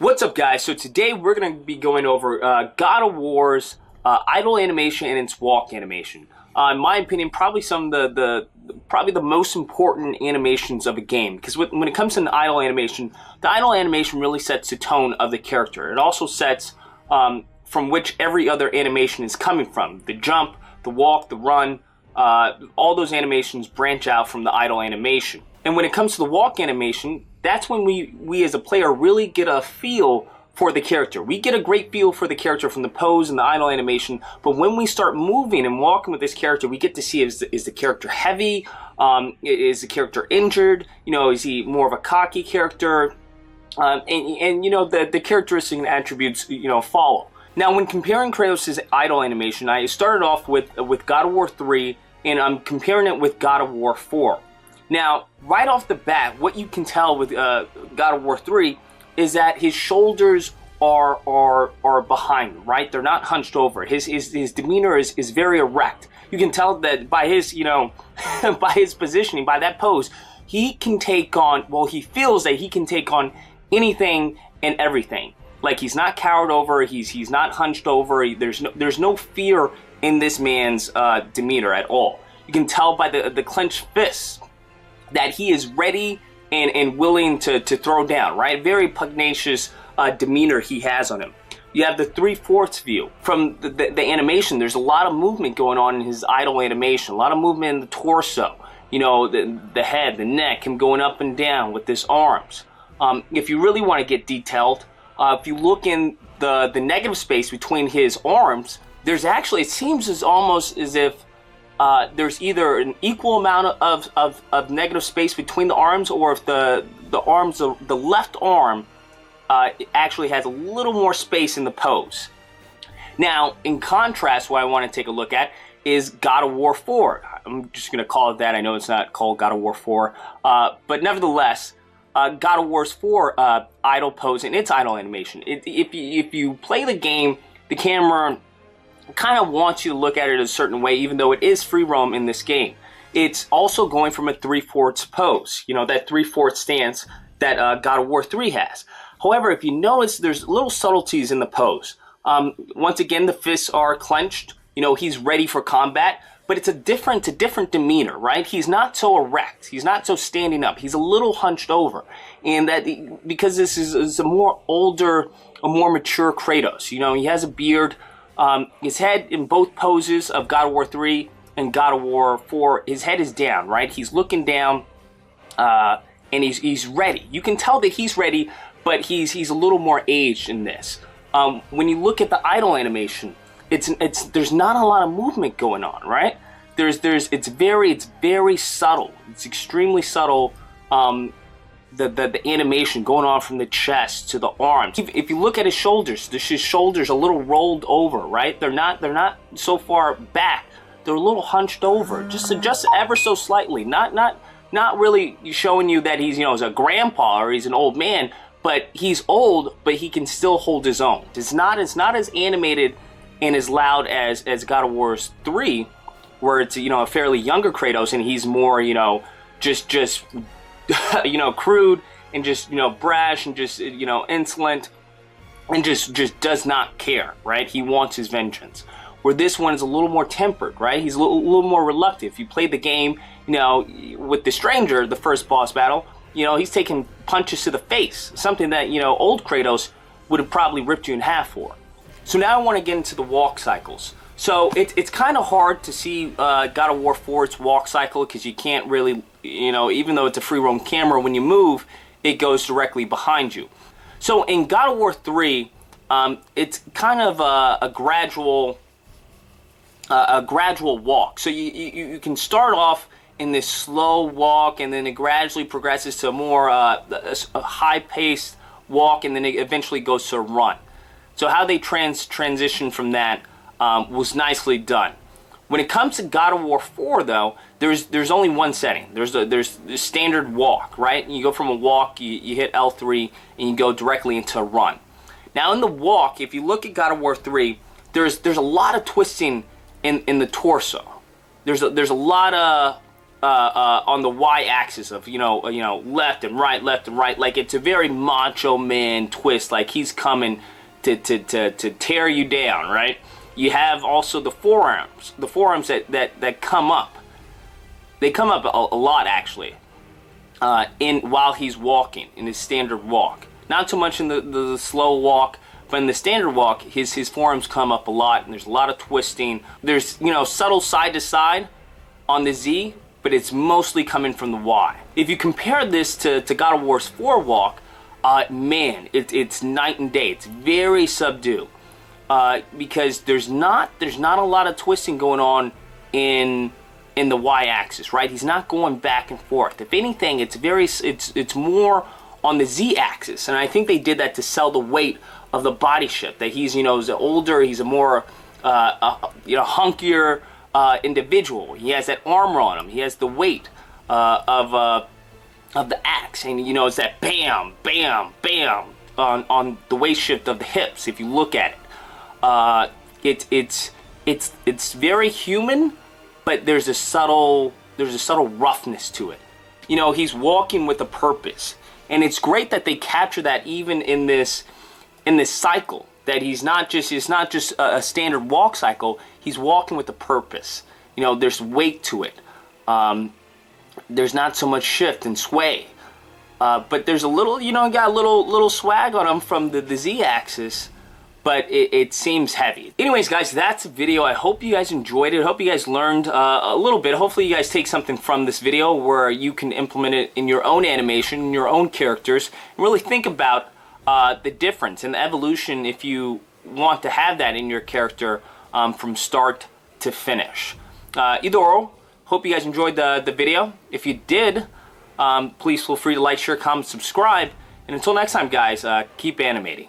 What's up, guys? So today we're going to be going over God of War's idle animation and its walk animation. In my opinion, probably some of the most important animations of a game, because when it comes to the idle animation really sets the tone of the character. It also sets from which every other animation is coming from. The jump, the walk, the run, all those animations branch out from the idle animation. And when it comes to the walk animation, that's when we as a player really get a feel for the character. We get a great feel for the character from the pose and the idle animation, but when we start moving and walking with this character, we get to see is the character heavy? Is the character injured? You know, is he more of a cocky character? And you know, the characteristic and attributes, you know, follow. Now, when comparing Kratos' idle animation, I started off with God of War 3, and I'm comparing it with God of War 4. Now, right off the bat, what you can tell with God of War 3 is that his shoulders are behind, right? They're not hunched over. His demeanor is very erect. You can tell that by his, you know, by his positioning, by that pose, he can take on, well, he feels that he can take on anything and everything. Like, he's not cowered over, he's not hunched over, there's no fear in this man's demeanor at all. You can tell by the clenched fists that he is ready and willing to throw down, right? Very pugnacious demeanor he has on him. You have the 3/4 view. From the animation, there's a lot of movement going on in his idle animation, a lot of movement in the torso, you know, the head, the neck, him going up and down with his arms. If you really want to get detailed, if you look in the negative space between his arms, there's actually, it seems almost as if there's either an equal amount of negative space between the arms, or if the arms, the left arm actually has a little more space in the pose. Now, in contrast, what I want to take a look at is God of War 4. I'm just going to call it that. I know it's not called God of War 4, but nevertheless, God of War 4 idle pose and its idle animation. If you play the game, the camera kind of wants you to look at it a certain way, even though it is free roam in this game. It's also going from a 3/4 pose, you know, that 3/4 stance that God of War 3 has. However, if you notice, there's little subtleties in the pose. Once again, the fists are clenched. You know, he's ready for combat, but it's a different demeanor, right? He's not so erect. He's not so standing up. He's a little hunched over, and that because this is a more older, a more mature Kratos. You know, he has a beard. His head in both poses of God of War 3 and God of War 4, his head is down, right? He's looking down, and he's ready. You can tell that he's ready, but he's a little more aged in this. When you look at the idle animation, there's not a lot of movement going on, right? It's very subtle. It's extremely subtle. The animation going on from the chest to the arms. If you look at his shoulders a little rolled over, right? They're not so far back. They're a little hunched over, just ever so slightly. Not really showing you that he's, you know, a grandpa or he's an old man, but he's old, but he can still hold his own. It's not as animated and as loud as God of War 3, where it's, you know, a fairly younger Kratos and he's more, you know, just you know, crude and just, you know, brash and just, you know, insolent and just does not care, right? He wants his vengeance. Where this one is a little more tempered, right? He's a little more reluctant. If you played the game, you know, with the Stranger, the first boss battle, you know, he's taking punches to the face, something that, you know, old Kratos would have probably ripped you in half for. So now I want to get into the walk cycles. So it's kind of hard to see God of War 4's walk cycle, because you can't really, you know, even though it's a free roam camera, when you move, it goes directly behind you. So in God of War 3, it's kind of a gradual walk. So you can start off in this slow walk, and then it gradually progresses to a more a high-paced walk, and then it eventually goes to a run. So how they transition from that was nicely done. When it comes to God of War 4, though, there's only one setting. There's the standard walk, right? You go from a walk, you hit L3, and you go directly into a run. Now in the walk, if you look at God of War 3, there's a lot of twisting in the torso. There's a lot of on the y-axis of left and right, like it's a very Macho Man twist, like he's coming to tear you down, right? You have also the forearms that come up. They come up a lot actually, while he's walking in his standard walk. Not so much in the slow walk, but in the standard walk, his forearms come up a lot, and there's a lot of twisting. There's subtle side to side on the Z, but it's mostly coming from the Y. If you compare this to God of War's 4 walk, man, it's night and day. It's very subdued, because there's not a lot of twisting going on in the Y-axis, right? He's not going back and forth. If anything, it's more on the Z-axis, and I think they did that to sell the weight of the body shift. That he's older, he's a more hunkier individual. He has that armor on him. He has the weight of the axe, and it's that bam, bam, bam on the weight shift of the hips. If you look at it, it's very human, but there's a subtle roughness to it. He's walking with a purpose, and it's great that they capture that even in this cycle. That it's not just a standard walk cycle. He's walking with a purpose. There's weight to it. There's not so much shift and sway, but there's a little, got a little swag on him from the Z-axis, but it seems heavy. Anyways, guys, that's the video. I hope you guys enjoyed it. I hope you guys learned a little bit. Hopefully you guys take something from this video where you can implement it in your own animation, in your own characters, and really think about the difference and the evolution if you want to have that in your character from start to finish. Either or, hope you guys enjoyed the video. If you did, please feel free to like, share, comment, subscribe, and until next time, guys, keep animating.